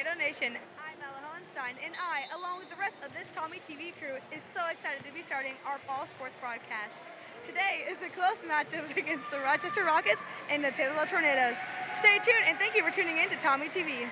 Tornado Nation. I'm Ella Hohenstein, and I, along with the rest of this Tommy TV crew, is so excited to be starting our fall sports broadcast. Today is a close matchup against the Rochester Rockets and the Taylorville Tornadoes. Stay tuned, and thank you for tuning in to Tommy TV.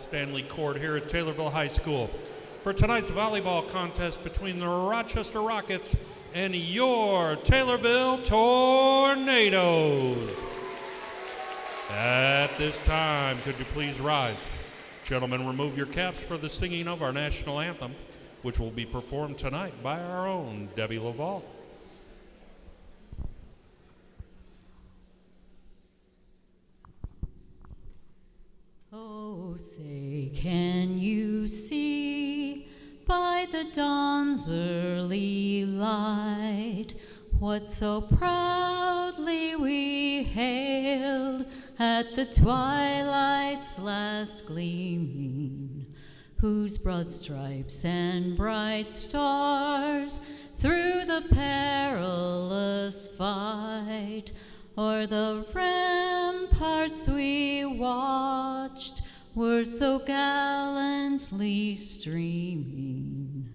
Stanley Court here at Taylorville High School for tonight's volleyball contest between the Rochester Rockets and your Taylorville Tornadoes. At this time, could you please rise? Gentlemen, remove your caps for the singing of our national anthem, which will be performed tonight by our own Debbie Laval. Oh, say, can you see by the dawn's early light what so proudly we hailed at the twilight's last gleaming, whose broad stripes and bright stars through the perilous fight o'er the ramparts we watched were so gallantly streaming,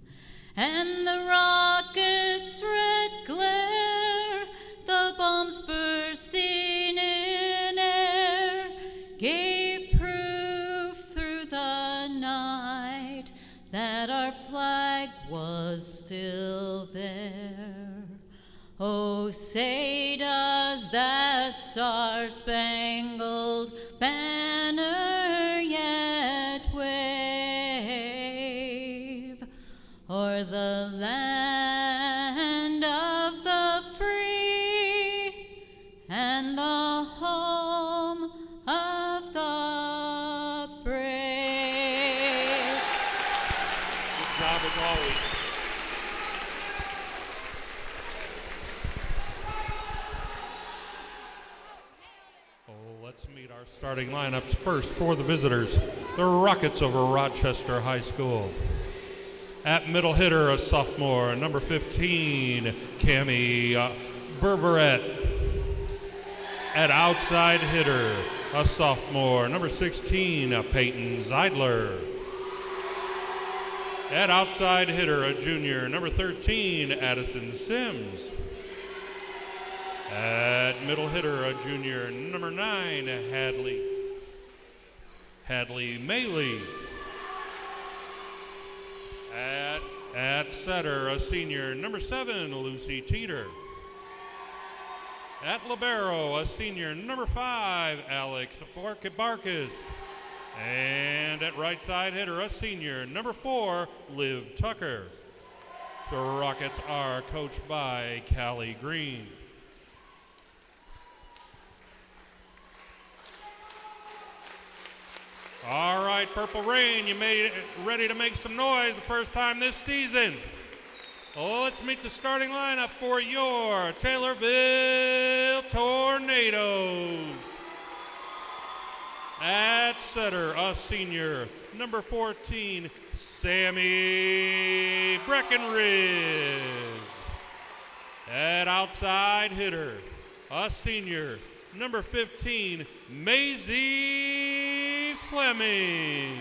and the rocket's red glare, the bombs bursting in air, gave proof through the night that our flag was still there. Oh, say does that star-spangled banner yet wave o'er the land of the free and the home of the brave? Good job as always. Let's meet our starting lineups. First, for the visitors, the Rockets over Rochester High School. At middle hitter, a sophomore, number 15, Cammie Berberet. At outside hitter, a sophomore, number 16, Peyton Zeidler. At outside hitter, a junior, number 13, Addison Sims. At middle hitter, a junior, number 9, Hadley Maley. At setter, a senior, number 7, Lucy Teeter. At libero, a senior, number 5, Alex Barkis. And at right side hitter, a senior, number 4, Liv Tucker. The Rockets are coached by Callie Green. All right, Purple Rain, you made it ready to make some noise the first time this season. Well, let's meet the starting lineup for your Taylorville Tornadoes. At setter, a senior, number 14, Sammy Breckenridge. At outside hitter, a senior, number 15, Maisie Fleming.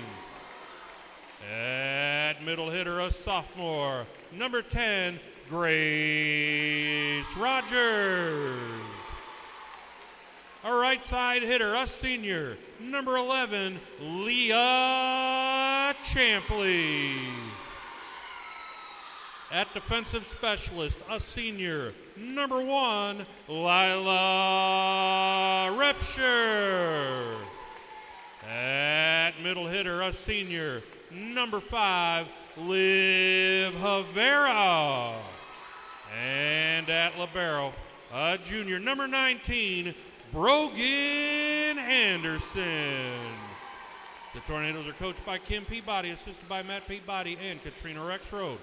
At middle hitter, a sophomore, number 10, Grace Rogers. A right side hitter, a senior, number 11, Leah Champley. At defensive specialist, a senior, number 1, Lila Repsher. At middle hitter, a senior, number 5, Liv Havera. And at libero, a junior, number 19, Brogan Anderson. The Tornadoes are coached by Kim Peabody, assisted by Matt Peabody and Katrina Rexroad.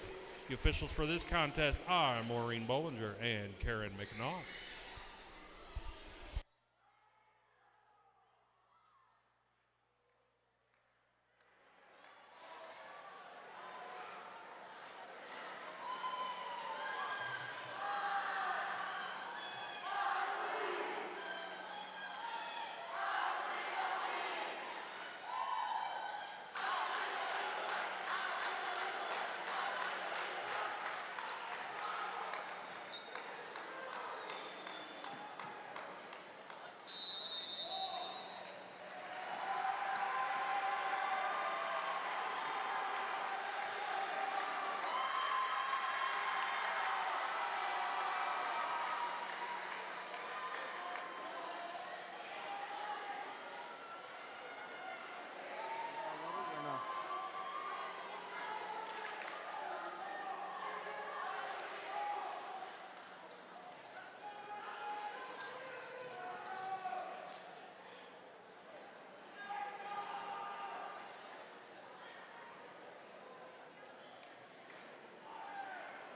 The officials for this contest are Maureen Bollinger and Karen McNaugh.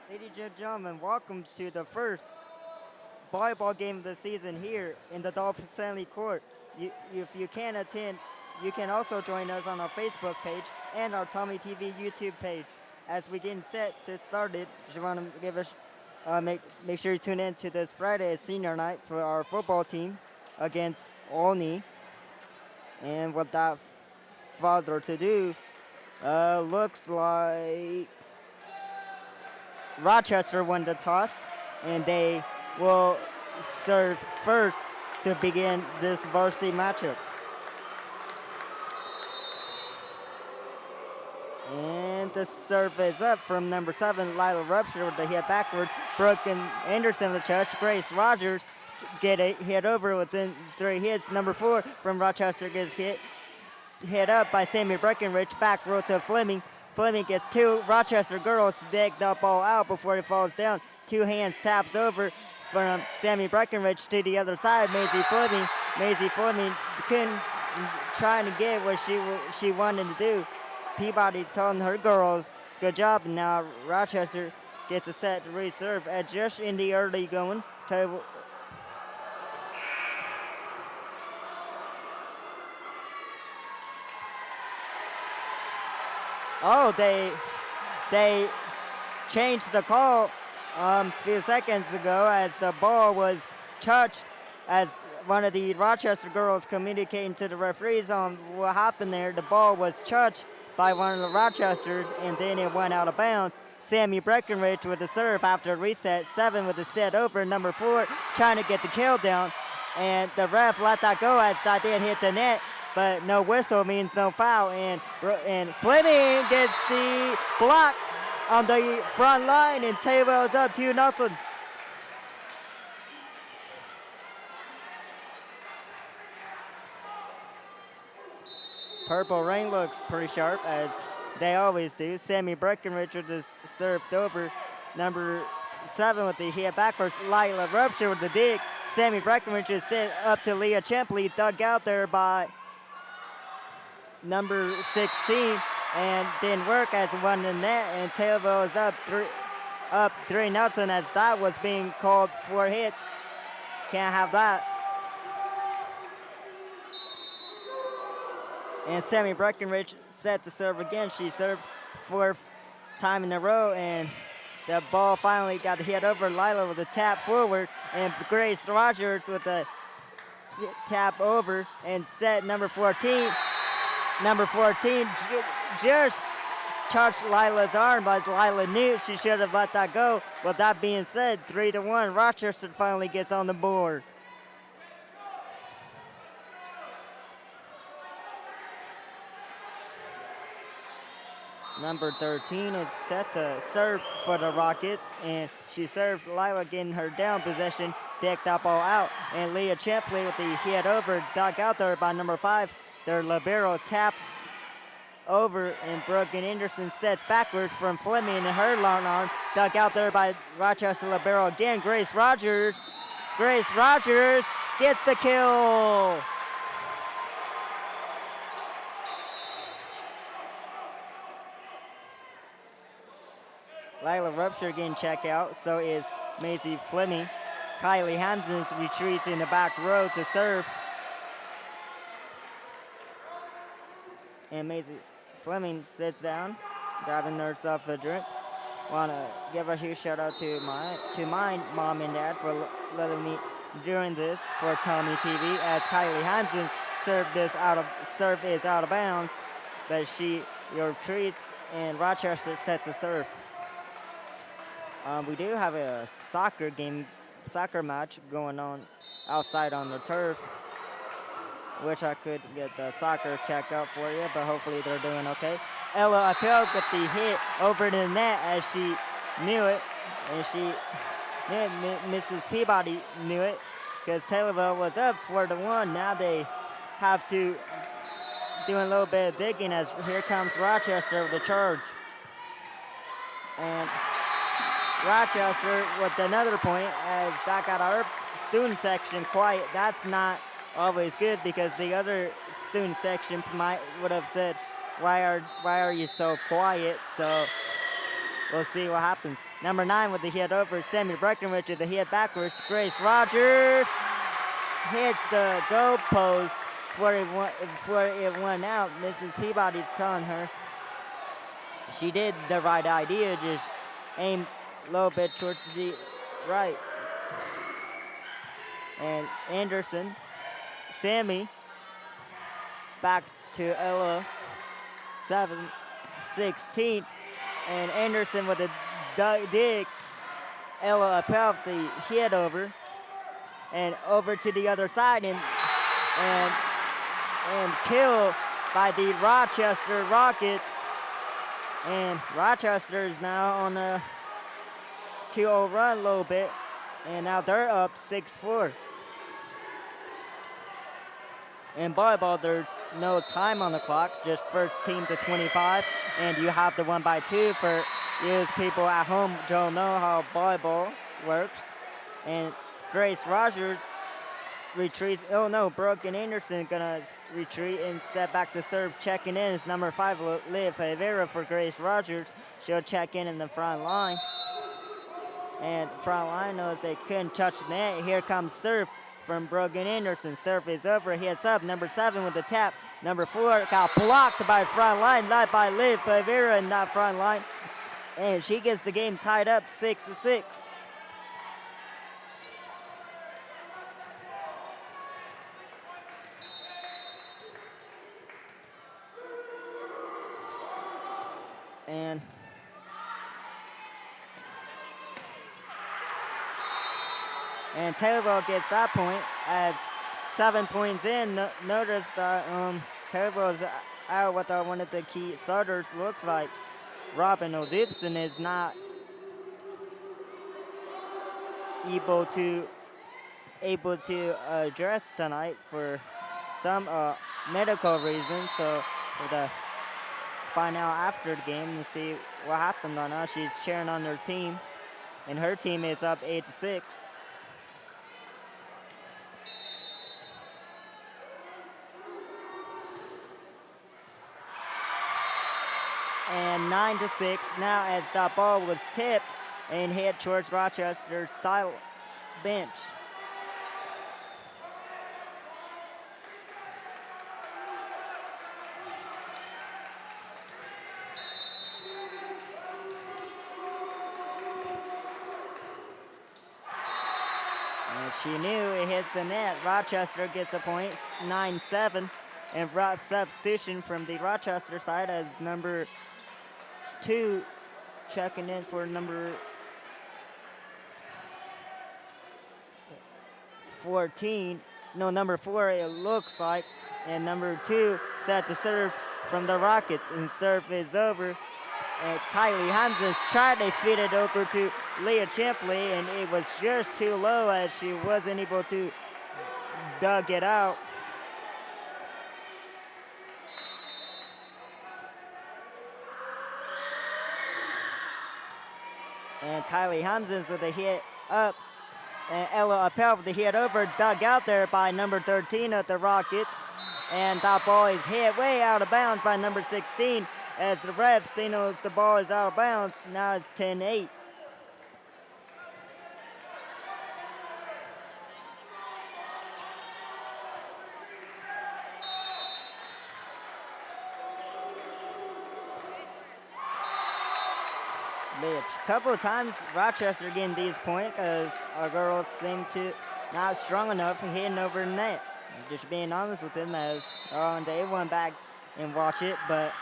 Ladies and gentlemen, welcome to the first volleyball game of the season here in the Dolphin Stanley Court. If you can attend, you can also join us on our Facebook page and our Tommy TV YouTube page. As we get set to start it, just want to give us make sure you tune in to this Friday senior night for our football team against Olney. And without further ado, looks like Rochester won the toss, and they will serve first to begin this varsity matchup. And the serve is up from number 7, Lila Rupture with the hit backwards. Brooklyn Anderson with the touch. Grace Rogers get a hit over within 3 hits. Number 4 from Rochester gets hit up by Sammy Breckenridge. Back row to Fleming. Fleming gets 2 Rochester girls dig the ball out before it falls down. 2 hands taps over from Sammy Breckenridge to the other side. Maisie Fleming couldn't try to get what she wanted to do. Peabody telling her girls, good job, and now Rochester gets a set to reserve at just in the early going. Oh, they changed the call a few seconds ago as the ball was touched, as one of the Rochester girls communicating to the referees on what happened there. The ball was touched by one of the Rochesters, and then it went out of bounds. Sammy Breckenridge with the serve after reset. 7 with the set over. Number 4 trying to get the kill down, and the ref let that go as that did hit the net, but no whistle means no foul, and Fleming gets the block on the front line, and Taylor is up 2-0. Purple Rain looks pretty sharp, as they always do. Sammy Breckenridge just served over. Number 7 with the hit backwards. Lila Rupture with the dig. Sammy Breckenridge is set up to Leah Chempley, dug out there by number 16, and didn't work as it won the net, and Taylorville is up 3-0 as that was being called for hits. Can't have that. And Sammy Breckenridge set to serve again. She served 4th time in a row, and the ball finally got hit over. Lila with a tap forward, and Grace Rogers with a tap over, and set number 14. Number 14 just touched Lila's arm, but Lila knew she should have let that go. With that being said, 3-1, Rochester finally gets on the board. Number 13 is set to serve for the Rockets, and she serves. Lila getting her down possession, decked that ball out, and Leah Champley with the hit over, dug out there by number 5. Their libero tap over, and Brooklyn Anderson sets backwards from Fleming, and her long arm, dug out there by Rochester libero again. Grace Rogers gets the kill. Lila Rupture getting checked out, so is Maisie Fleming. Kylie Hamsons retreats in the back row to serve. And Maisie Fleming sits down, grabbing herself a drink. Want to give a huge shout out to my mom and dad for letting me doing this for Tommy TV, as Kylie Hamsons serve is out of bounds, but she retreats, and Rochester sets to serve. We do have a soccer match going on outside on the turf. Wish I could get the soccer checked out for you, but hopefully they're doing okay. Ella Appel got the hit over the net as she knew it, and Mrs. Peabody knew it, because Taylorville was up 4-1. Now they have to do a little bit of digging, as here comes Rochester with the charge. And Rochester with another point, as that got our student section quiet. That's not always good, because the other student section would have said, why are you so quiet? So we'll see what happens. Number 9 with the hit over, Sammy Breckenridge with the hit backwards. Grace Rogers hits the goal post before it went out. Mrs. Peabody's telling her she did the right idea, just aim a little bit towards the right. And Anderson, Sammy, back to Ella, 7-16. And Anderson with a dig. Ella Appel with the hit over. And over to the other side and killed by the Rochester Rockets. And Rochester is now on a 2-0 run a little bit. And now they're up 6-4. In volleyball, there's no time on the clock, just first team to 25. And you have the 1x2 for you people at home don't know how volleyball works. And Grace Rogers retreats. Oh no, Brooke and Anderson gonna retreat and step back to serve. Checking in is number 5, Liv Rivera for Grace Rogers. She'll check in the front line. And front line knows they couldn't touch the net. Here comes serve from Brooke and Anderson. Serve is over, hits up. Number 7 with the tap. Number 4 got blocked by front line, not by Liv Rivera in that front line. And she gets the game tied up 6-6. And Taylorville gets that point as 7 points in. Notice that Taylorville's out with one of the key starters. Looks like Robin O'Gibson is not able to address tonight for some medical reasons. So we'll find out after the game and see what happened on her. She's cheering on her team, and her team is up 8-6. And 9-6 now as that ball was tipped and hit towards Rochester's side bench. And she knew it hit the net. Rochester gets a point, 9-7. And substitution from the Rochester side as number 2 checking in for number 14. No, number 4 it looks like. And number 2 set to serve from the Rockets. And serve is over. And Kylie Hamzins tried to feed it over to Leah Champley. And it was just too low as she wasn't able to dug it out. And Kylie Hamzins with a hit up. And Ella Appel with the hit over. Dug out there by number 13 of the Rockets. And that ball is hit way out of bounds by number 16. As the ref signals the ball is out of bounds. Now it's 10-8. A couple of times Rochester getting these points because our girls seem to not strong enough for hitting over the net. Just being honest with them as they went back and watch it, but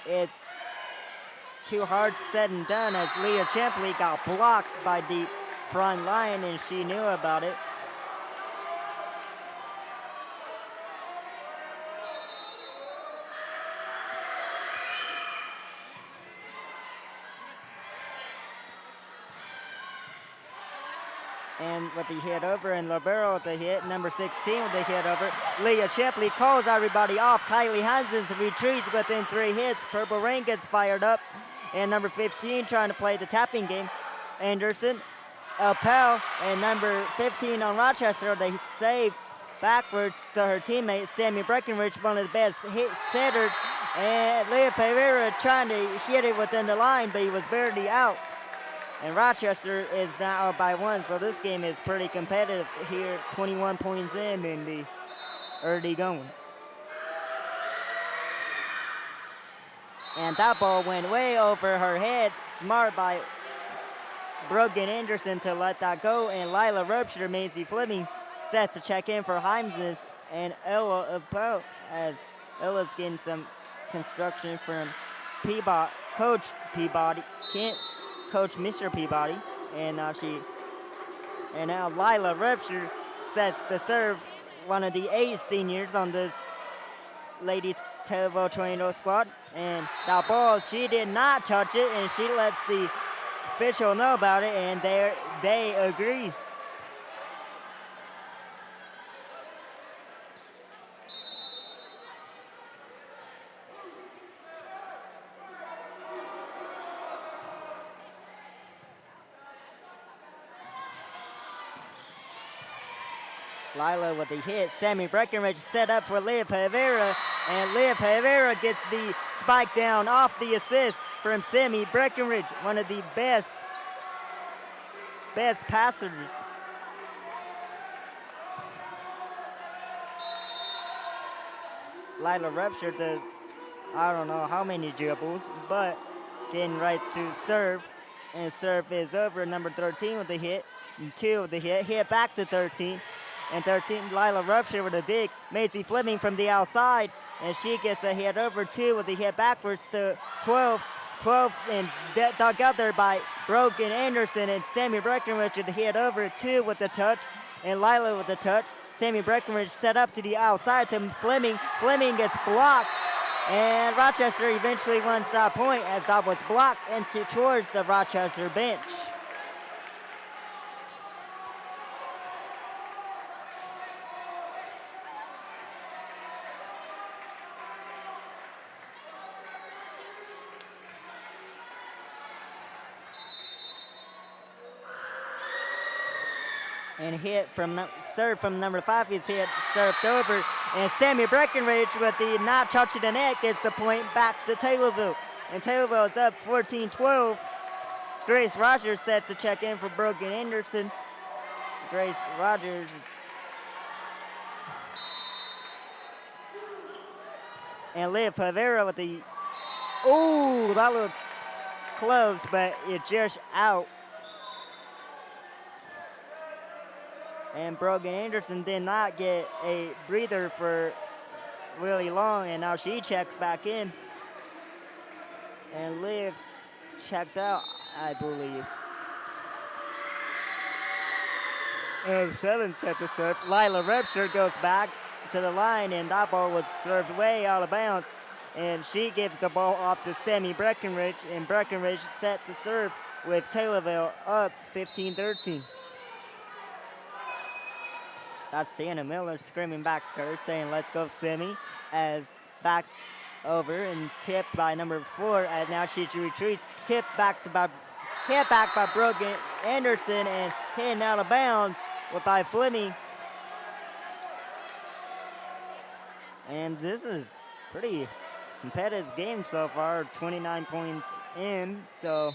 it's too hard said and done as Leah Champley got blocked by the front line and she knew about it. And with the hit over, and Libero with the hit, number 16 with the hit over. Leah Champley calls everybody off. Kylie Hansons retreats within 3 hits. Purple Rain gets fired up. And number 15 trying to play the tapping game. Anderson, Appel, and number 15 on Rochester. They save backwards to her teammate, Sammy Breckenridge, one of the best hit setters And Leo Pereira trying to hit it within the line, but he was barely out. And Rochester is now up by 1, so this game is pretty competitive here. 21 points in the early going. And that ball went way over her head. Smart by Brogan Anderson to let that go. And Lila Rupture, Maisie Fleming set to check in for Hymes's and Ella Appel, as Ella's getting some construction from Peabody, Coach Peabody, Coach Mr. Peabody. And now Lila Rupture sets the serve, one of the 8 seniors on this ladies Taylorville Tornado squad. And that ball, she did not touch it, and she lets the official know about it, and they agree. Lila with the hit. Sammy Breckenridge set up for Leah Pereira, and Leah Pereira gets the spike down off the assist from Sammy Breckenridge, one of the best passers. Lila Rupture does, I don't know how many dribbles, but getting right to serve, and serve is over. Number 13 with the hit, and 2 with the hit back to 13. And 13, Lila Rupture with a dig. Maisie Fleming from the outside, and she gets a hit over 2 with the hit backwards to 12. 12 and dug out there by Brogan Anderson, and Sammy Breckenridge with the hit over 2 with the touch, and Lila with the touch. Sammy Breckenridge set up to the outside to Fleming. Fleming gets blocked, and Rochester eventually wins that point as that was blocked into towards the Rochester bench. And hit from serve from number 5 is hit, served over, and Sammy Breckenridge with the not touching the net gets the point back to Taylorville. And Taylorville is up 14-12. Grace Rogers set to check in for Brogan Anderson. Grace Rogers. And Leah Pavera with the, ooh, that looks close, but it's just out. And Brogan Anderson did not get a breather for really long, and now she checks back in. And Liv checked out, I believe. And 7 set to serve. Lila Rupture goes back to the line, and that ball was served way out of bounds. And she gives the ball off to Sammy Breckenridge, and Breckenridge set to serve with Taylorville up 15-13. That's Sienna Miller screaming back at her, saying, "Let's go, Sammy," as back over and tipped by number 4, and now she retreats. Hit back by Brogan Anderson and hit out of bounds by Fleming. And this is pretty competitive game so far, 29 points in, so.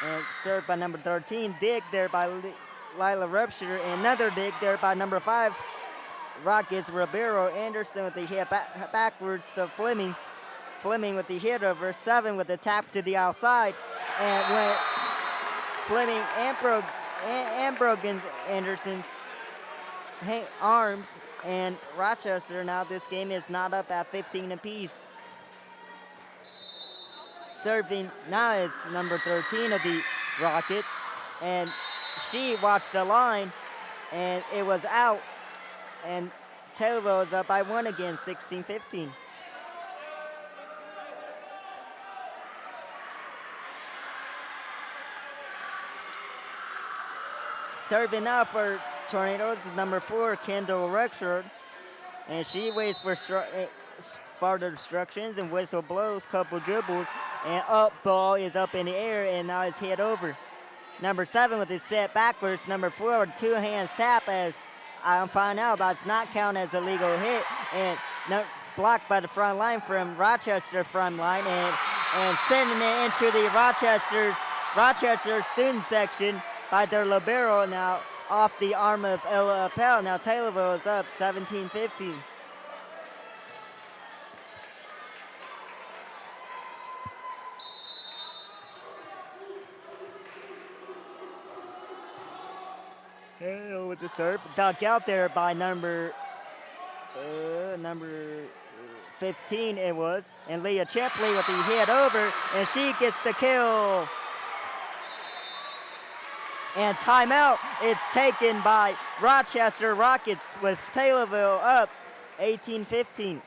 And served by number 13, dig there by Lila Rupture, and another dig there by number 5, Rockets Ribeiro Anderson with the hit backwards to Fleming. Fleming with the hit over, 7 with the tap to the outside, and went Fleming and Brogan Anderson's arms, and Rochester now this game is not up at 15 apiece. Serving now is number 13 of the Rockets, and she watched the line, and it was out, and Taylorville is up by 1 again, 16-15. Serving now for Tornadoes is number 4, Kendall Rexford, and she waits for further instructions and whistle blows, couple dribbles, and up ball is up in the air, and now it's hit over. Number 7 with his set backwards. Number 4 with 2 hands tap, as I find out that's not count as a legal hit. And no, blocked by the front line from Rochester front line and sending it into the Rochester student section by their libero now off the arm of Ella Appel. Now Taylorville is up 17-15. Hale with the serve, dug out there by number 15 it was, and Leah Chipley with the hit over, and she gets the kill. And timeout, it's taken by Rochester Rockets with Taylorville up 18-15.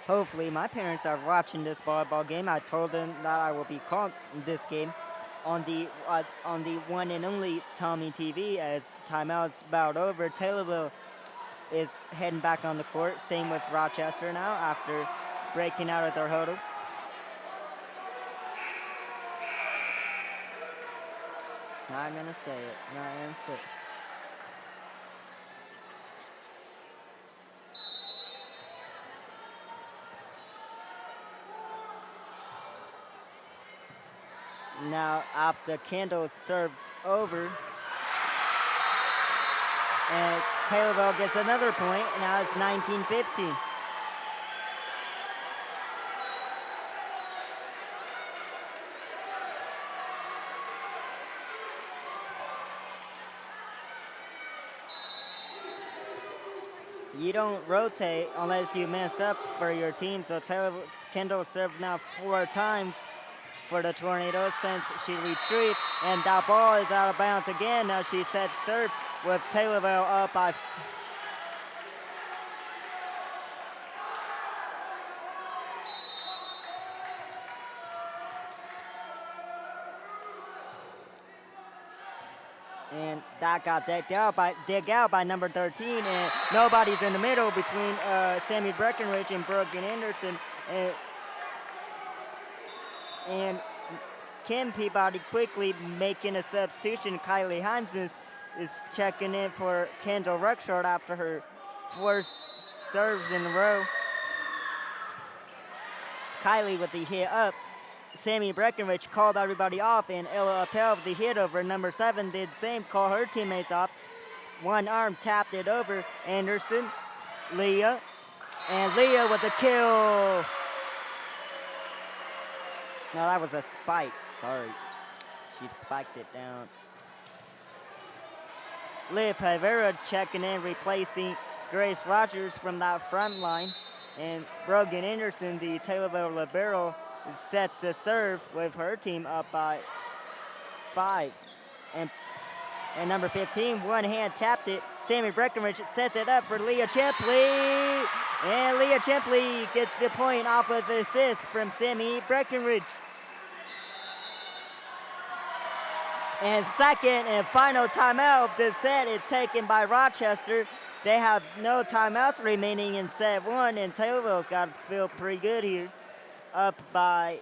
Hopefully, my parents are watching this volleyball game. I told them that I will be calling this game on the one and only Tommy TV as timeout's about over. Taylorville is heading back on the court. Same with Rochester now after breaking out of their huddle. Not gonna say it. Not gonna say it. Now after Kendall served over, and Taylorville gets another point. Now it's 19-15. You don't rotate unless you mess up for your team. So Kendall served now 4 times for the Tornadoes since she retrieved, and that ball is out of bounds again. Now she sets serve with Taylorville up by and that got dug out by number 13, and nobody's in the middle between Sammy Breckenridge and Brogan Anderson. And Kim Peabody quickly making a substitution. Kylie Himes is checking in for Kendall Ruckshort after her 4 serves in a row. Kylie with the hit up. Sammy Breckenridge called everybody off, and Ella Appel with the hit over. Number 7 did the same, call her teammates off. One arm tapped it over. Anderson, Leah, and Leah with the kill. No, that was a spike. Sorry. She spiked it down. Liv Rivera checking in, replacing Grace Rogers from that front line. And Brogan Anderson, the Taylorville libero, is set to serve with her team up by 5. And number 15, one hand tapped it. Sammy Breckenridge sets it up for Leah Chipley. And Leah Chipley gets the point off of the assist from Sammy Breckenridge. And second and final timeout of this set is taken by Rochester. They have no timeouts remaining in set 1, and Taylorville's got to feel pretty good here. Up by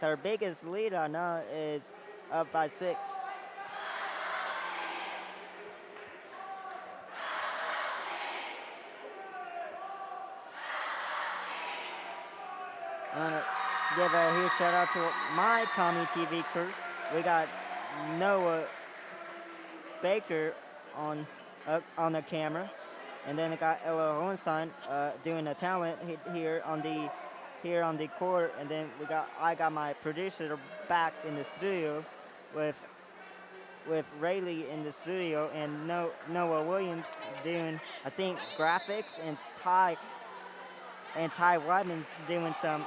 their biggest lead, I know, it's up by 6. I want to give a huge shout out to my Tommy TV crew. We got Noah Baker on the camera, and then I got Ella Hohenstein doing the talent here on the court, and then I got my producer back in the studio with Rayleigh in the studio, and Noah Williams doing, I think, graphics, and Ty Wyman's doing some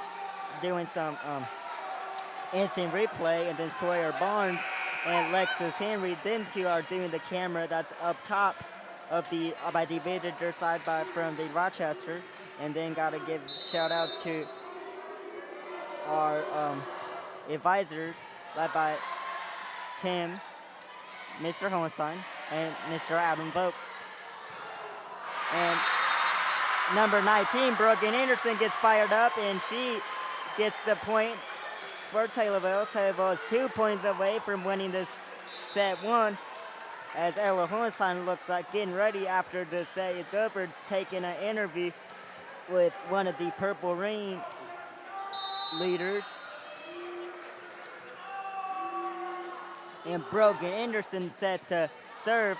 instant replay, and then Sawyer Barnes and Lexus Henry, them two are doing the camera that's up top of by the visitor side from the Rochester. And then gotta give shout out to our advisors led by Tim, Mr. Hohenstein, and Mr. Adam Vokes. And number 19, Brogan Anderson, gets fired up, and she gets the point for Taylorville. Taylorville is 2 points away from winning this set 1, as Ella Hohenstein looks like getting ready after the set is over, taking an interview with one of the Purple Rain leaders. And Brogan Anderson set to serve,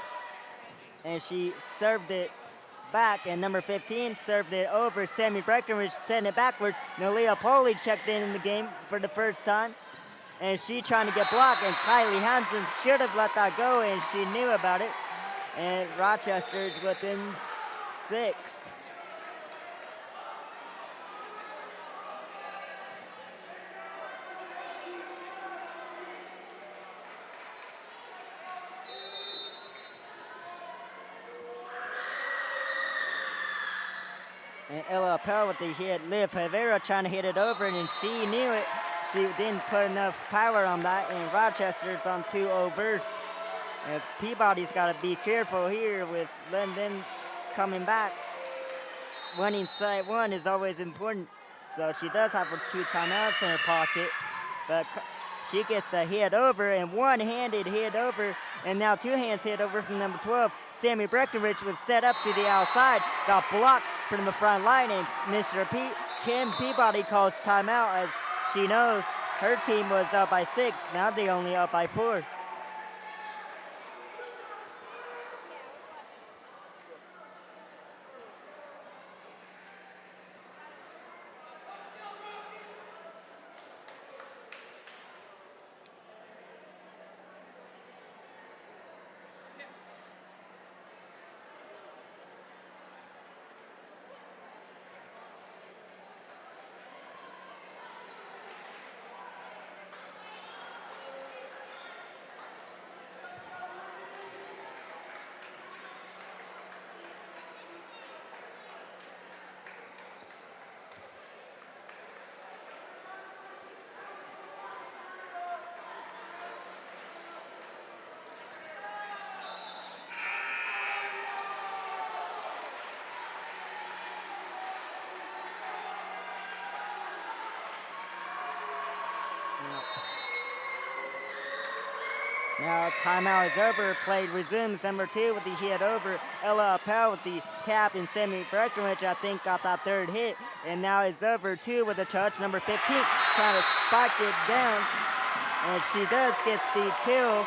and she served it back, and number 15 served it over. Sammy Breckenridge sent it backwards. Nalia Poli checked in the game for the first time, and she trying to get blocked, and Kylie Hansen should have let that go, and she knew about it. And Rochester is within 6. And Ella Appel with the hit. Liv Rivera trying to hit it over, and she knew it. She didn't put enough power on that, and Rochester's on 2 overs. And Peabody's got to be careful here with letting them coming back. Winning set 1 is always important. So she does have her 2 timeouts in her pocket, but she gets the hit over, and one-handed hit over, and now 2 hands hit over from number 12. Sammy Breckenridge was set up to the outside, got blocked from the front line, and Mr. Kim Peabody calls timeout, as she knows her team was up by 6. Now they only up by 4. Now timeout is over. Play resumes. Number 2 with the hit over. Ella Appel with the tap, and Sammy Breckenridge, I think, got that 3rd hit. And now it's over. 2 with a touch. Number 15 trying to spike it down. And she does get the kill.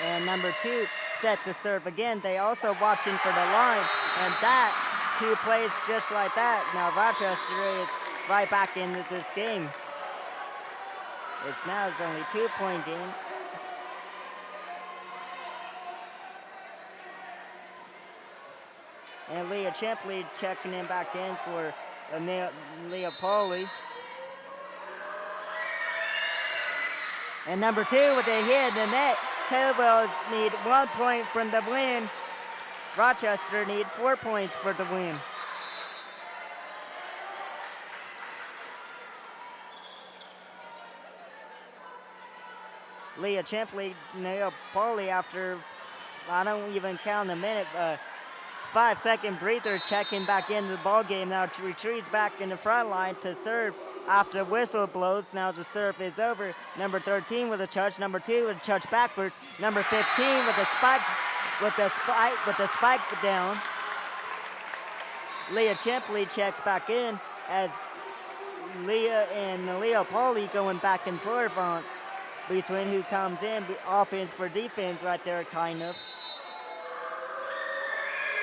And number 2 set to serve again. They also watching for the line, and that 2 plays just like that. Now Rochester is right back into this game. It's only 2-point game. And Leah Champley checking in back in for Leah Pauli. And number 2 with a hit in the net. Taylorville need 1 point from the win. Rochester need 4 points for the win. Leah Champley, Leah Pauli, after, I don't even count a minute, 5-second breather, checking back into the ball game. Now retreats back in the front line to serve. After the whistle blows, now the serve is over. Number 13 with a touch. Number 2 with a touch backwards. Number 15 with a spike, with the spike down. Leah Champley checks back in as Leah and Leah Pauli going back and forth on between who comes in, offense for defense right there, kind of.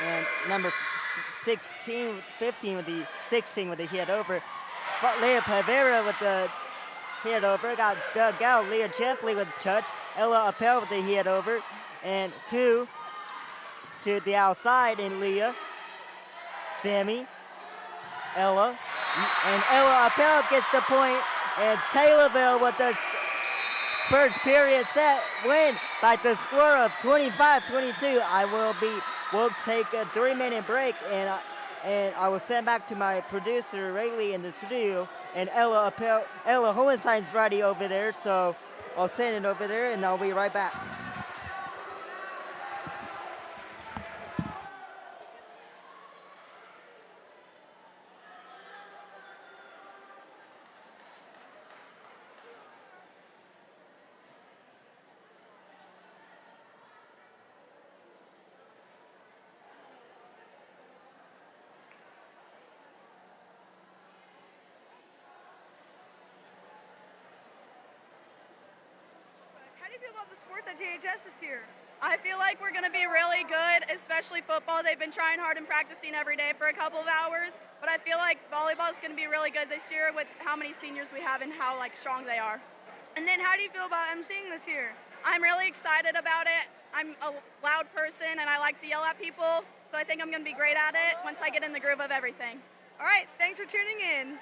And number 16 with the hit over. Leah Pavera with the hit over, got dug out. Leah Champley with the touch. Ella Appel with the hit over. And 2 to the outside, and Leah, Sammy, Ella. And Ella Appel gets the point. And Taylorville with the first period set win by the score of 25-22. I will be we'll take a 3-minute break, and I will send back to my producer Rayleigh in the studio, and Ella Hohenstein's ready over there, so I'll send it over there, and I'll be right back. How do you feel about the sports at THS this year? I feel like we're going to be really good, especially football. They've been trying hard and practicing every day for a couple of hours, but I feel like volleyball is going to be really good this year with how many seniors we have and how strong they are. And then how do you feel about emceeing this year? I'm really excited about it. I'm a loud person and I like to yell at people, so I think I'm going to be great at it once I get in the groove of everything. All right, thanks for tuning in.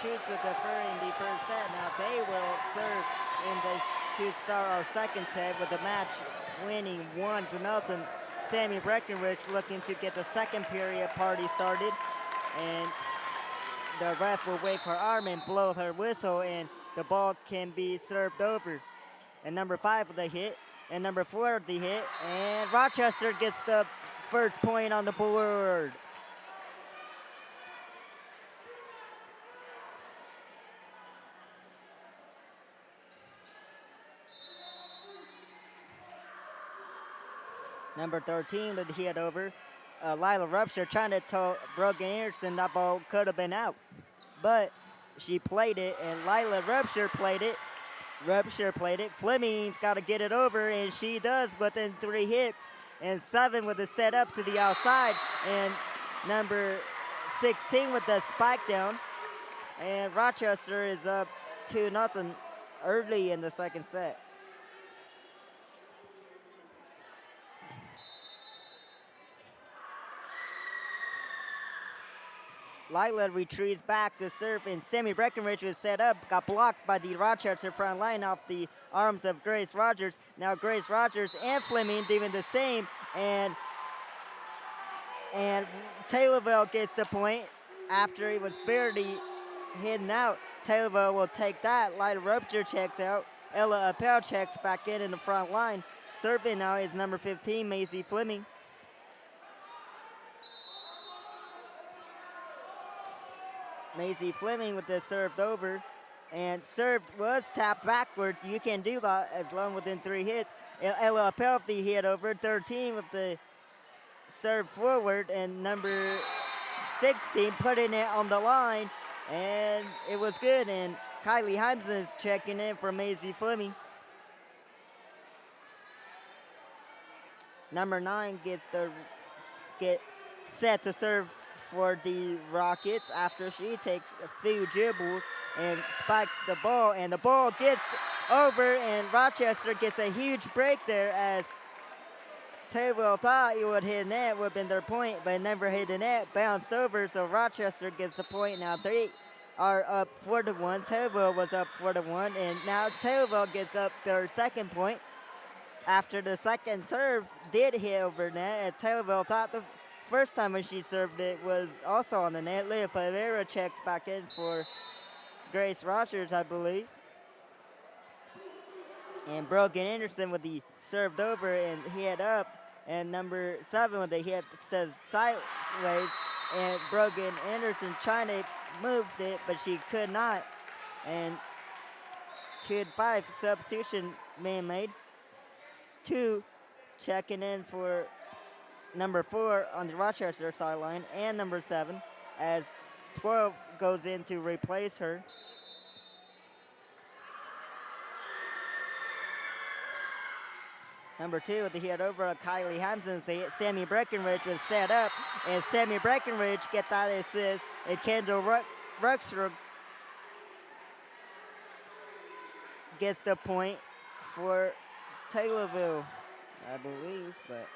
Choose to defer in the first set. Now they will serve to start our second set with the match winning 1-0. Sammy Breckenridge looking to get the second period party started, and the ref will wait for Armin, blow her whistle, and the ball can be served over. And number 5 with the hit, and number 4 with the hit, and Rochester gets the first point on the board. Number 13 with the hit over. Lila Rupture trying to tell Brogan Anderson that ball could have been out. But she played it, and Lila Rupture played it. Fleming's got to get it over, and she does within 3 hits. And 7 with the set up to the outside. And number 16 with the spike down. And Rochester is up 2-0 early in the second set. Lila retreats back to serve, and Sammy Breckenridge was set up, got blocked by the Rochester front line off the arms of Grace Rogers. Now Grace Rogers and Fleming doing the same, and Taylorville gets the point after he was barely hidden out. Taylorville will take that. Lila Rupture checks out. Ella Appel checks back in the front line. Serving now is number 15, Maisie Fleming. Maisie Fleming with this served over, and served was tapped backwards. You can do that as long within 3 hits. Ella Appel with the hit over, 13 with the serve forward, and number 16 putting it on the line, And it was good. And Kylie Himes is checking in for Maisie Fleming. Number 9 get set to serve for the Rockets after she takes a few dribbles and spikes the ball, and the ball gets over, and Rochester gets a huge break there as Taylorville thought it would hit net, would have been their point, but it never hit the net, bounced over, so Rochester gets the point. Now they are up 4-1. Taylorville was up 4-1, and now Taylorville gets up their second point after the second serve did hit over net, and Taylorville thought the first time when she served it was also on the net. Leah Ferreira checks back in for Grace Rogers, I believe. And Brogan Anderson with the served over and hit up. And number 7 with the hit sideways. And Brogan Anderson trying to move it, but she could not. And 2-5 substitution man made. 2 checking in for number 4 on the Rochester sideline, and number 7 as 12 goes in to replace her. Number 2 with the hit over Kylie Hampson. Sammy Breckenridge was set up, and Sammy Breckenridge get that assist, and Kendall Ruxer gets the point for Taylorville, I believe, but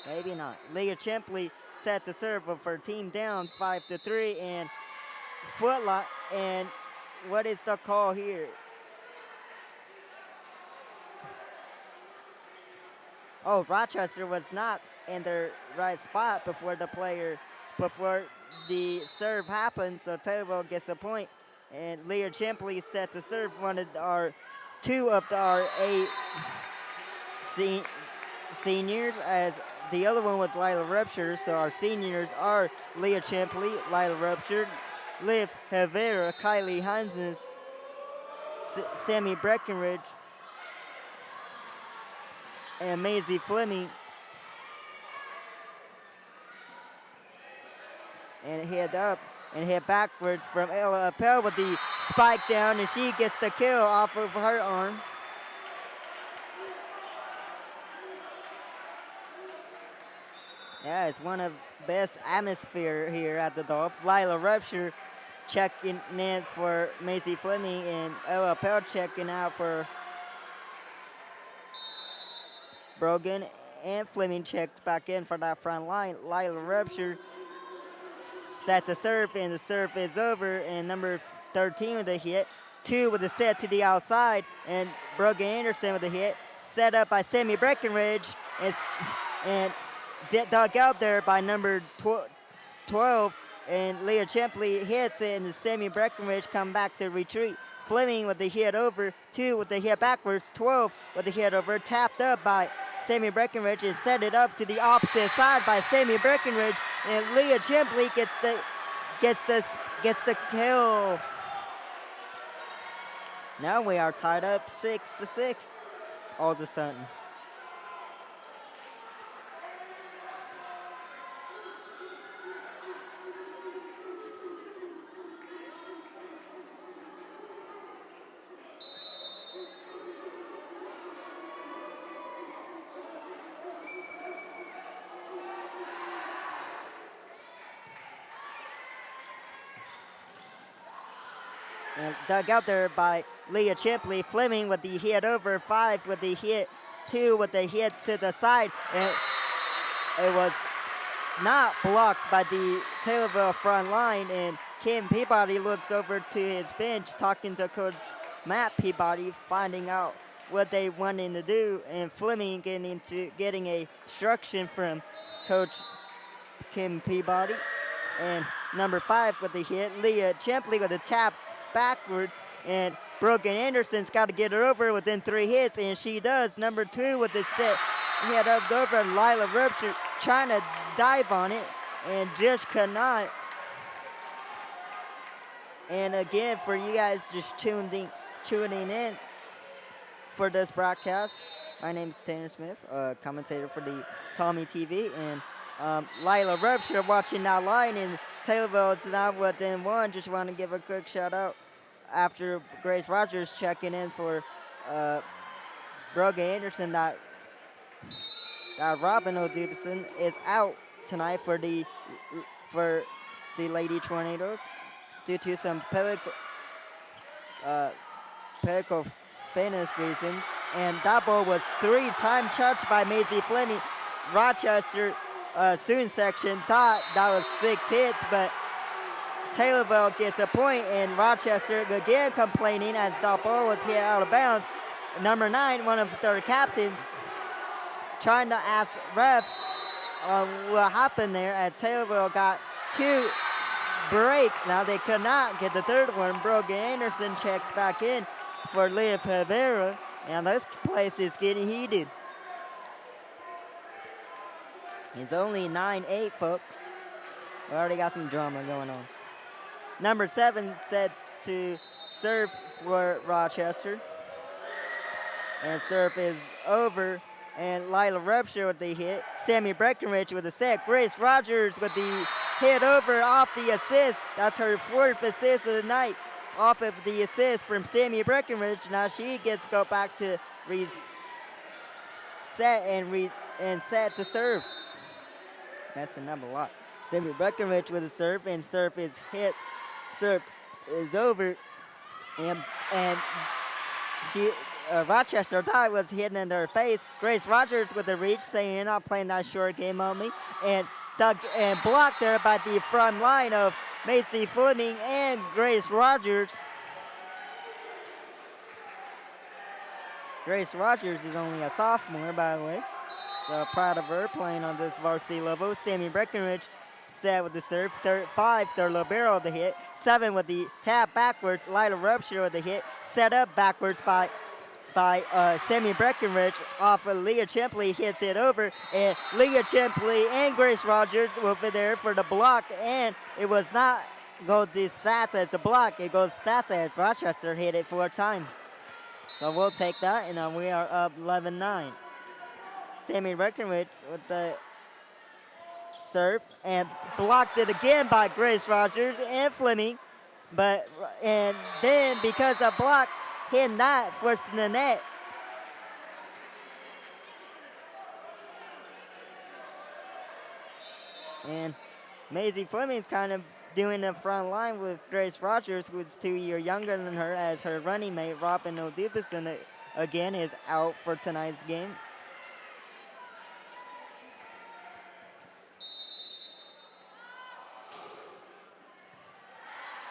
maybe not. Leah Chimpley set the serve for her team down 5-3, and footlock. And what is the call here? Oh, Rochester was not in their right spot before the serve happened, so Taylorville gets a point. And Leah Chimpley set the serve, one of our 2 of our 8 seniors, as the other one was Lila Rupture, so our seniors are Leah Chimpley, Lila Rupture, Liv Herrera, Kylie Himesons, Sammy Breckenridge, and Maisie Fleming. And hit up and hit backwards from Ella Appel with the spike down, and she gets the kill off of her arm. Yeah, it's one of the best atmosphere here at the Dolph. Lila Rupture checking in for Maisie Fleming, and Ella Appel checking out for Brogan, and Fleming checked back in for that front line. Lila Rupture set the serve, and the serve is over, and number 13 with the hit. 2 with the set to the outside, and Brogan Anderson with the hit. Set up by Sammy Breckenridge, and dug out there by number 12, and Leah Chimpley hits it, and the Sammy Breckenridge come back to retreat. Fleming with the hit over, 2 with the hit backwards, 12 with the hit over, tapped up by Sammy Breckenridge, and set it up to the opposite side by Sammy Breckenridge, and Leah Chimpley gets the kill. Now we are tied up 6-6 all of a sudden. And dug out there by Leah Chimpley. Fleming with the hit over, 5 with the hit, 2 with the hit to the side. And it was not blocked by the Taylorville front line. And Kim Peabody looks over to his bench talking to Coach Matt Peabody, finding out what they wanted to do. And Fleming getting a instruction from Coach Kim Peabody. And number 5 with the hit, Leah Chimpley with a tap backwards, and Brogan Anderson's got to get her over within 3 hits, and she does. Number 2 with the set hit up over, and Lila Rupture trying to dive on it and just could not. And again, for you guys just tuning in for this broadcast, my name is Tanner Smith, commentator for the Tommy TV, and Lila Rupture watching that line, and Taylorville is now within one. Just want to give a quick shout out after Grace Rogers checking in for Brogan Anderson that Robin O'Dubson is out tonight for the Lady Tornadoes due to some pelvic fitness reasons. And that ball was 3-time touched by Maisie Fleming. Rochester student section thought that was 6 hits, but Taylorville gets a point, and Rochester again complaining as that ball was hit out of bounds. Number 9, one of their captains, trying to ask ref what happened there, as Taylorville got 2 breaks. Now they could not get the third one. Brogan Anderson checks back in for Liv Rivera, and this place is getting heated. It's only 9-8, folks. We already got some drama going on. Number 7 set to serve for Rochester. And serve is over. And Lila Rupture with the hit. Sammy Breckenridge with the set. Grace Rogers with the hit over off the assist. That's her 4th assist of the night. Off of the assist from Sammy Breckenridge. Now she gets to go back to reset and set to serve. Messing up a lot. Sammy Breckenridge with a serve, and serve is hit. Serve is over, and she Rochester thought was hitting in their face. Grace Rogers with the reach, saying you're not playing that short game on me, and blocked there by the front line of Macy Fleming and Grace Rogers. Grace Rogers is only a sophomore, by the way. So proud of her playing on this varsity level. Sammy Breckenridge set with the serve. 5, their libero with the hit. 7 with the tap backwards. Lila Rupture with the hit. Set up backwards by Sammy Breckenridge off of Leah Chimpley. Hits it over. And Leah Chimpley and Grace Rogers will be there for the block. And it was not go the stats as a block. It goes stats as Rochester hit it 4 times. So we'll take that. And we are up 11-9. Sammy Breckenridge with the serve and blocked it again by Grace Rogers and Fleming. And then because of block, hitting that, forcing the net. And Maisie Fleming's kind of doing the front line with Grace Rogers, who's 2 years younger than her, as her running mate, Robin O'Dubson, again is out for tonight's game.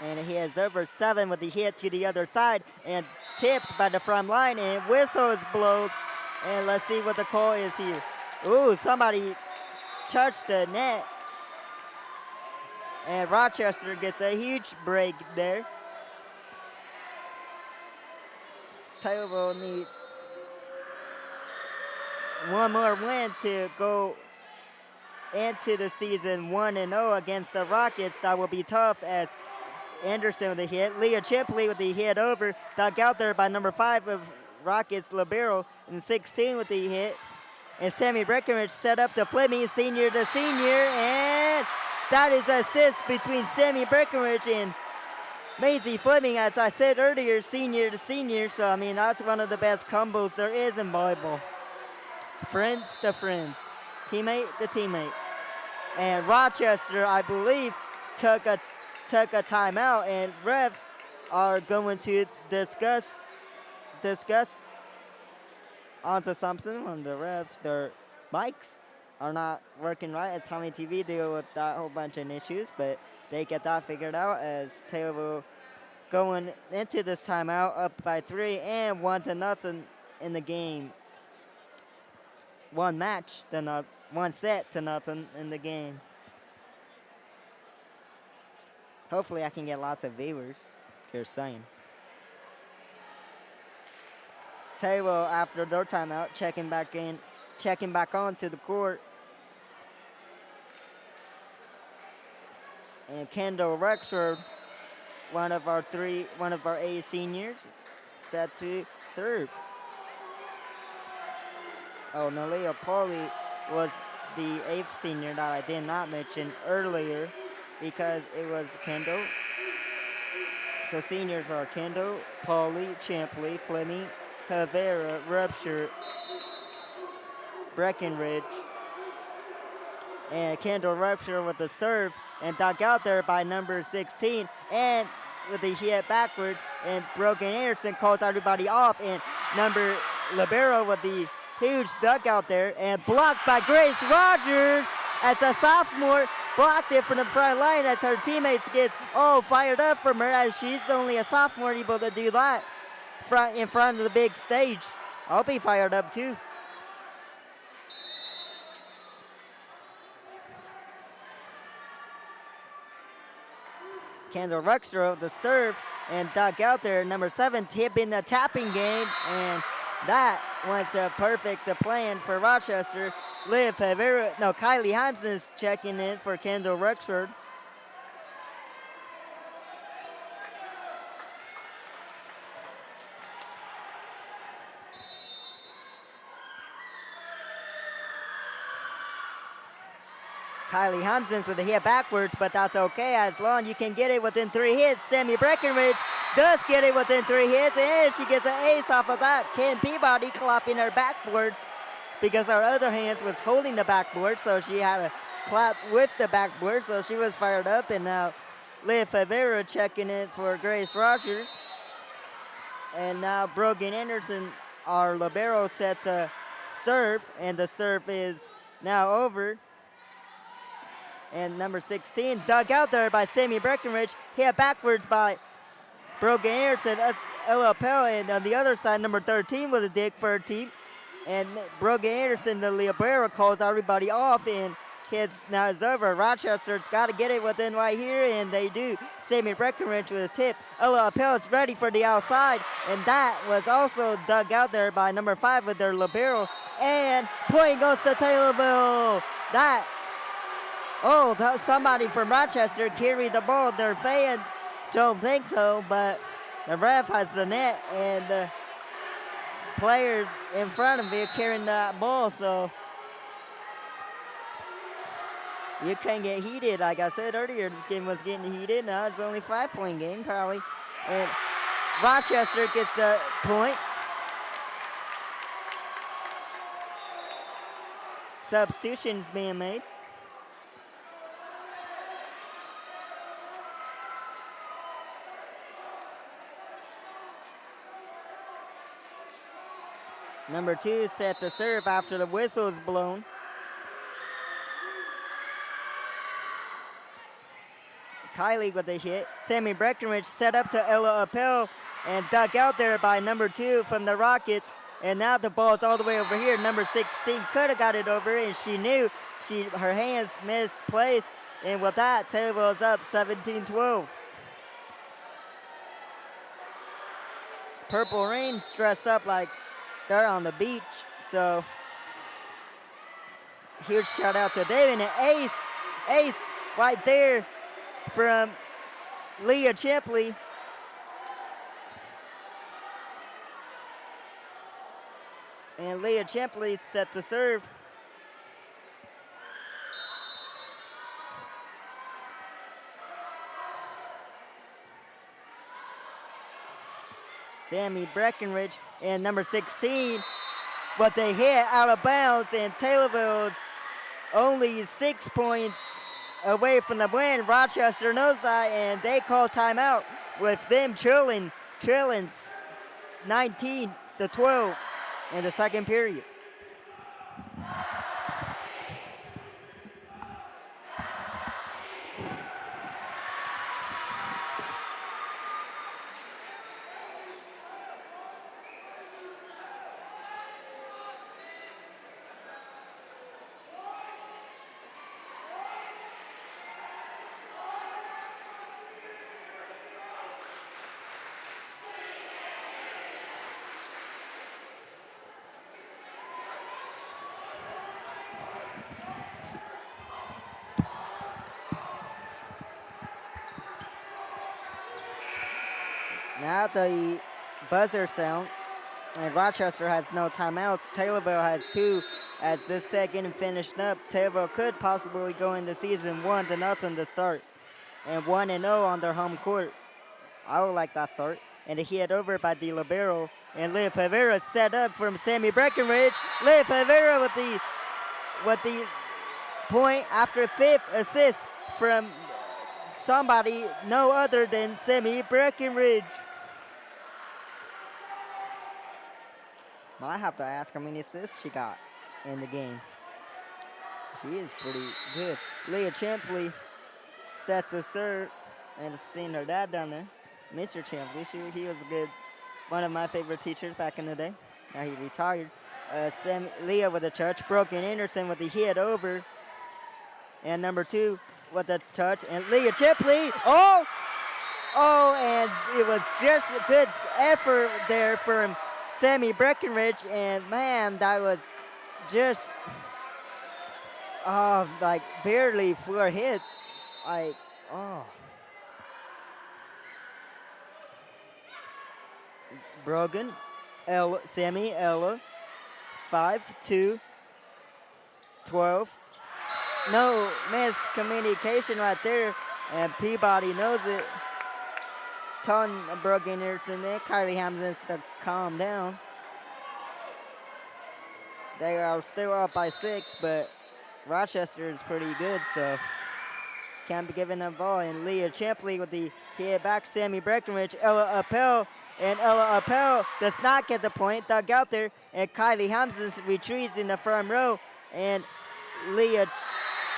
And he has over 7 with the hit to the other side and tipped by the front line, and whistle is blown. And let's see what the call is here. Ooh, somebody touched the net. And Rochester gets a huge break there. Taylorville needs one more win to go into the season 1-0 against the Rockets. That will be tough, as Anderson with the hit. Leah Chimpley with the hit over. Dug out there by number 5 of Rockets, libero, and 16 with the hit. And Sammy Breckenridge set up to Fleming, senior to senior. And that is an assist between Sammy Breckenridge and Maisie Fleming, as I said earlier, senior to senior. So, I mean, that's one of the best combos there is in volleyball. Friends to friends. Teammate to teammate. And Rochester, I believe, took a timeout, and refs are going to discuss onto something when the refs, their mics are not working right. As Tommy TV deal with that whole bunch of issues, but they get that figured out, as Taylorville going into this timeout up by 3 and 1-0 in the game. One set to nothing in the game. Hopefully I can get lots of viewers. Here's saying. Taylorville, after their timeout, checking back onto the court. And Kendall Rexford, one of our A seniors, set to serve. Oh, Nalia Pauly was the 8th senior that I did not mention earlier because it was Kendall. So seniors are Kendall, Pauly, Champley, Fleming, Havera, Rupture, Breckenridge, and Kendall Rupture with the serve and dug out there by number 16 and with the hit backwards, and Brogan Anderson calls everybody off, and number libero with the huge dugout there and blocked by Grace Rogers as a sophomore, blocked it from the front line as her teammates gets all fired up from her as she's only a sophomore able to do that in front of the big stage. I'll be fired up too. Kendall Ruxter with the serve and dug out there. Number 7 tipping the tapping game, and that went to perfect the plan for Rochester. Kylie Himson is checking in for Kendall Ruxford. Kylie Himson's with a hit backwards, but that's okay as long you can get it within 3 hits. Sammy Breckenridge does get it within 3 hits, and she gets an ace off of that. Kim Peabody clapping her backboard because her other hands was holding the backboard, so she had to clap with the backboard, so she was fired up. And now Liv Favera checking in for Grace Rogers. And now Brogan Anderson, our libero, set to serve, and the serve is now over. And number 16 dug out there by Sammy Breckenridge, hit backwards by Brogan Anderson, Ella Pell, and on the other side, number 13 with a dig for her team. And Brogan Anderson, the libero, calls everybody off, and now it's over. Rochester's got to get it within right here, and they do. Sammy Breckenridge with his tip. Ella Pell is ready for the outside, and that was also dug out there by number 5 with their libero. And point goes to Taylorville. Somebody from Rochester carried the ball. Their fans don't think so, but the ref has the net, and the players in front of it carrying that ball, so you can get heated. Like I said earlier, this game was getting heated. Now it's only a 5-point game, probably. And Rochester gets the point. Substitutions being made. Number 2 set to serve after the whistle is blown. Kylie with the hit. Sammy Breckenridge set up to Ella Appel and dug out there by number 2 from the Rockets. And now the ball's all the way over here. Number 16 could have got it over, and she knew her hands misplaced. And with that, Taylorville's up 17-12. Purple Rain's dressed up like they're on the beach, so huge shout out to David, and ace right there from Leah Chipley. And Leah Chipley set to serve. Sammy Breckenridge and number 16, but they hit out of bounds, and Taylorville's only 6 points away from the win. Rochester knows that, and they call timeout with them trailing 19-12 in the second period. Now the buzzer sound, and Rochester has no timeouts. Taylorville has 2 As this second finished up, Taylorville could possibly go into season 1-0 to start. And 1-0 on their home court. I would like that start. And a hit over by the libero. And Liv Rivera set up from Sammy Breckenridge. Liv Rivera with the point after 5th assist from somebody no other than Sammy Breckenridge. I have to ask how many assists she got in the game. She is pretty good. Leah Champley set to serve, and seeing her dad down there, Mr. Champley. He was a good, one of my favorite teachers back in the day. Now he retired. Leah with a touch, Broken Anderson with the hit over, and number 2 with a touch, and Leah Champley. Oh, and it was just a good effort there from Sammy Breckenridge, and man, that was just like barely 4 hits. Like, Brogan, Sammy, Ella, 5-2, 12. No miscommunication right there, and Peabody knows it. Telling Brogan Anderson there, Kylie Hamzins to calm down. They are still up by 6, but Rochester is pretty good, so can't be giving them ball. And Leah Champley with the hit back, Sammy Breckenridge, Ella Appel, and Ella Appel does not get the point, dug out there, and Kylie Hamzins retreats in the front row, and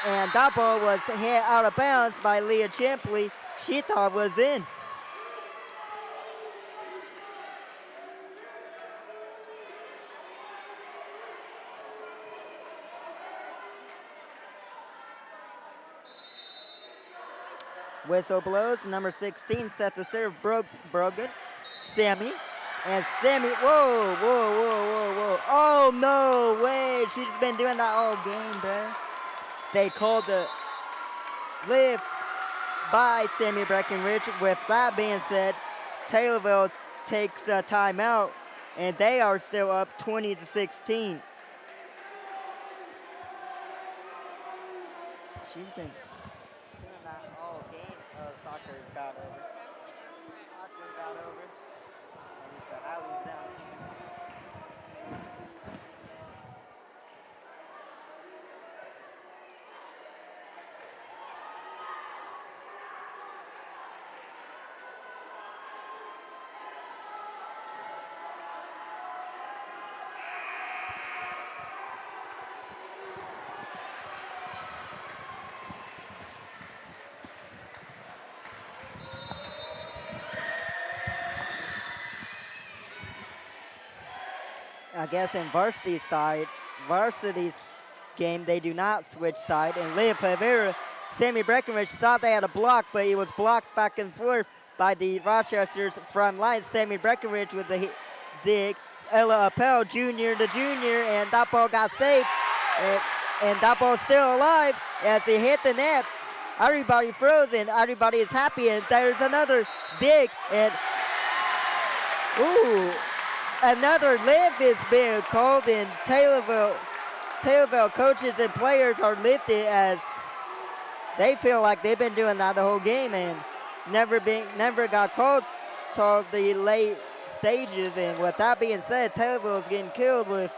that ball was hit out of bounds by Leah Champley. She thought was in. Whistle blows, number 16 set to serve, Brogan, Sammy, and Sammy, whoa. Oh, no way, she's been doing that all game, bro. They called the lift by Sammy Breckenridge. With that being said, Taylorville takes a timeout, and they are still up 20-16. She's been doing that all game. Soccer's got over. Soccer got over. And Mr. Howley's down. I guess in varsity's game, they do not switch side. And Liv Rivera, Sammy Breckenridge thought they had a block, but he was blocked back and forth by the Rochester's front line. Sammy Breckenridge with the dig. Ella Appel, junior, and that ball got saved. And that ball's still alive as it hit the net. Everybody froze and everybody is happy. And there's another dig. And, ooh. Another lift is being called, and Taylorville coaches and players are lifted as they feel like they've been doing that the whole game and never got called till the late stages. And with that being said, Taylorville is getting killed with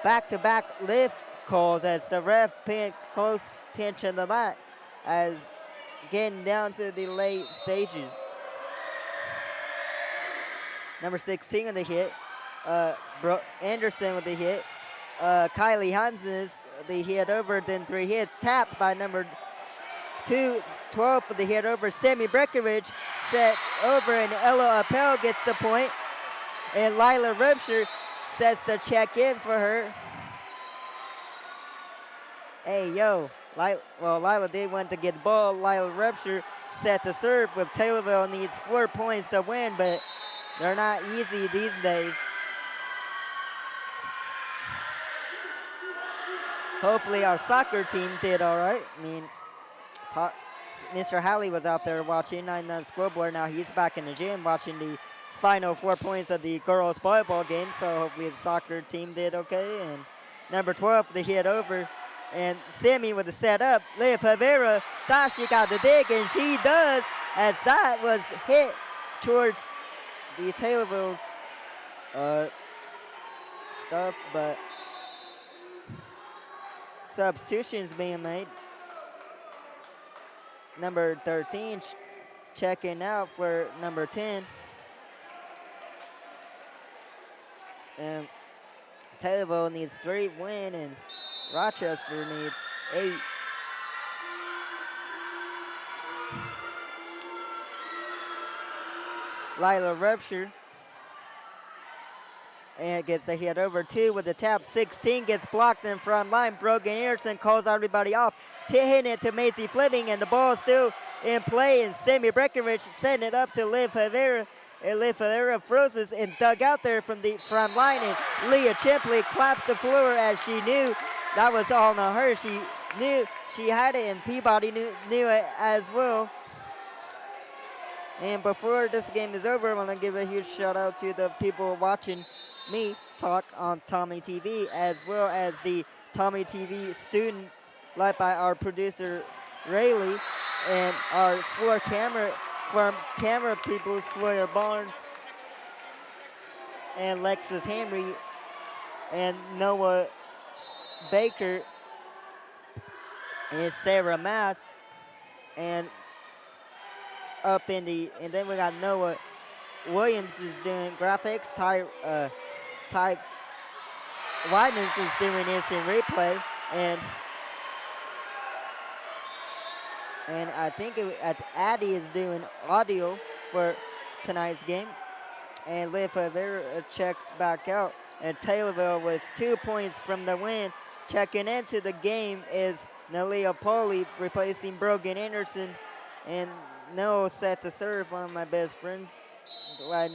back-to-back lift calls as the ref paying close attention to that as getting down to the late stages. Number 16 on the hit. Anderson with the hit. Kylie Hanses, the hit over, then 3 hits. Tapped by number 12 for the hit over. Sammy Breckenridge set over, and Ella Appel gets the point. And Lila Rupture sets the check in for her. Hey, yo. Lila did want to get the ball. Lila Rupture set to serve with Taylorville needs 4 points to win, but they're not easy these days. Hopefully our soccer team did all right. I mean, Mr. Halley was out there watching on the scoreboard. Now he's back in the gym watching the final 4 points of the girls volleyball game. So hopefully the soccer team did okay. And number 12 with the hit over. And Sammy with the set up. Liv Rivera thought she got the dig, and she does, as that was hit towards the Taylorville's stuff, but substitutions being made. Number 13 checking out for number 10. And Taylorville needs 3 win, and Rochester needs 8. Lila Rupture and gets the hit over 2 with the tap. 16 gets blocked in front line. Brogan Anderson calls everybody off. Hitting it to Macy Fleming, and the ball is still in play. And Sammy Breckenridge setting it up to Liv Rivera. And Liv Rivera freezes and dug out there from the front line. And Leah Chipley claps the floor as she knew that was all on her. She knew she had it, and Peabody knew it as well. And before this game is over, I want to give a huge shout out to the people watching me talk on Tommy TV, as well as the Tommy TV students, led by our producer Rayleigh, and our 4 camera people, Sawyer Barnes and Lexus Henry and Noah Baker and Sarah Mass, and and then we got Noah Williams is doing graphics. Ty Wyman's is doing instant replay, and I think Addie is doing audio for tonight's game. And Liv Rivera checks back out, and Taylorville with 2 points from the win. Checking into the game is Nalia Pauly replacing Brogan Anderson, and Noah set to serve, one of my best friends,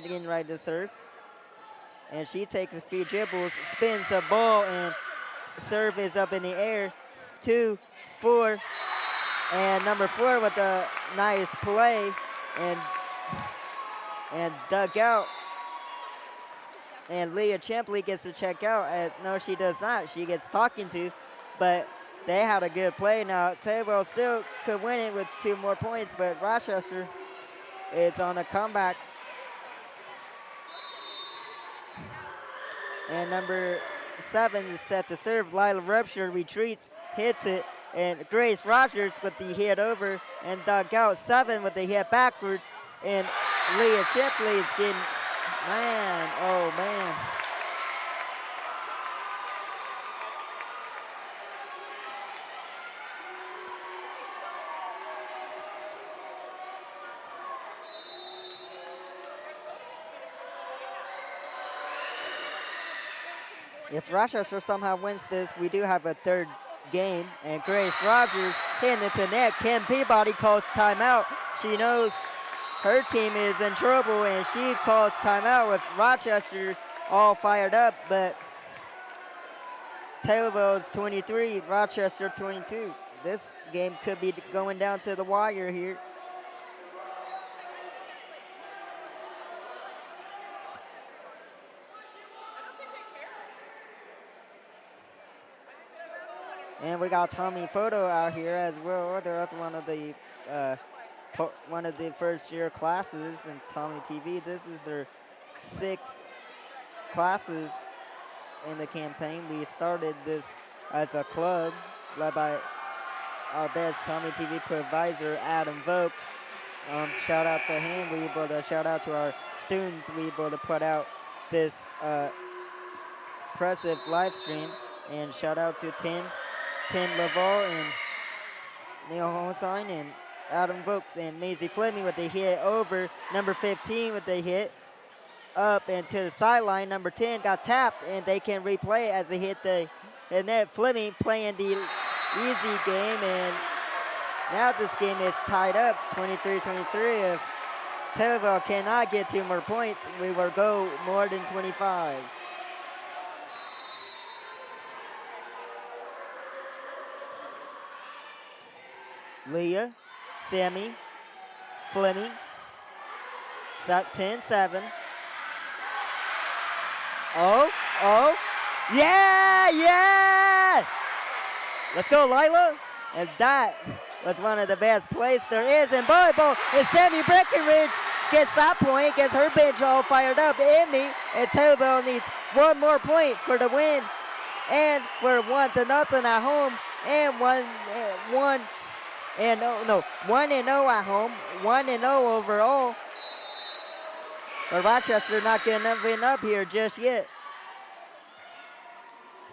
getting right to serve. And she takes a few dribbles, spins the ball, and serve is up in the air. 2, 4, and number 4 with a nice play and dug out. And Leah Champley gets to check out. No, she does not. She gets talking to, but they had a good play. Now, Taylorville still could win it with 2 more points, but Rochester is on a comeback. And number 7 is set to serve. Lila Rupture retreats, hits it, and Grace Rogers with the hit over and dug out. 7 with the hit backwards, and Leah Chipley is getting, man, oh man. If Rochester somehow wins this, we do have a 3rd game, and Grace Rogers hitting it to net. Kim Peabody calls timeout. She knows her team is in trouble, and she calls timeout with Rochester all fired up, but Taylorville is 23, Rochester 22. This game could be going down to the wire here. And we got Tommy Photo out here as well. That's one of the first-year classes in Tommy TV. This is their 6th classes in the campaign. We started this as a club led by our best Tommy TV provisor, Adam Vokes. Shout out to him. We able to shout out to our students. We able to put out this impressive live stream. And shout out to Tim Laval and Neil Hosenstein and Adam Vokes and Maisie Fleming with the hit over. Number 15 with the hit up and to the sideline. Number 10 got tapped, and they can replay as they hit the net. Fleming playing the easy game, and now this game is tied up 23-23. If Taylorville cannot get 2 more points, we will go more than 25. Leah, Sammy, Fleming, 10-7. Oh, Yeah, yeah! Let's go, Lila. And that was one of the best plays there is in volleyball. And Sammy Breckenridge gets that point, gets her bench all fired up. Emmy and Taylorville needs one more point for the win. And we're 1-0 at home, and 1-0 at home, 1-0 overall. But Rochester not getting up here just yet.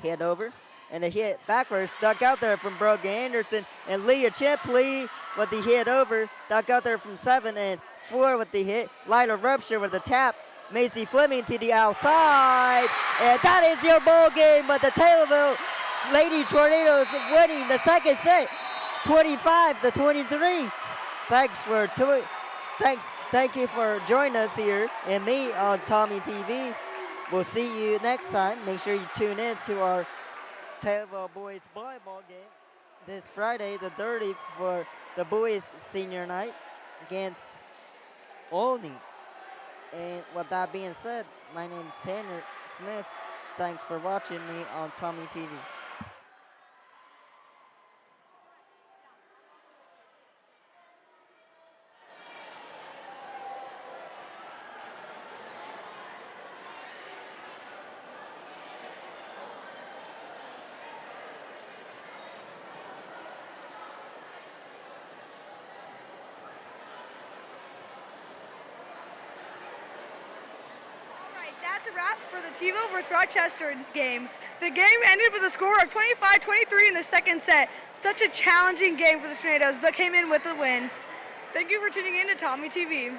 Hit over, and a hit backwards, stuck out there from Brogan Anderson, and Leah Chipley with the hit over, stuck out there from 7, and 4 with the hit. Lila Rupture with the tap. Macy Fleming to the outside, and that is your ball game. But the Taylorville Lady Tornadoes winning the second set, 25-23. Thank you for joining us here and me on Tommy TV. We'll see you next time. Make sure you tune in to our Taylorville boys volleyball game this Friday, the 30th, for the boys senior night against Olney. And with that being said, my name is Tanner Smith. Thanks for watching me on Tommy TV. That's a wrap for the TVille vs. Rochester game. The game ended with a score of 25-23 in the second set. Such a challenging game for the Tornadoes, but came in with the win. Thank you for tuning in to Tommy TV.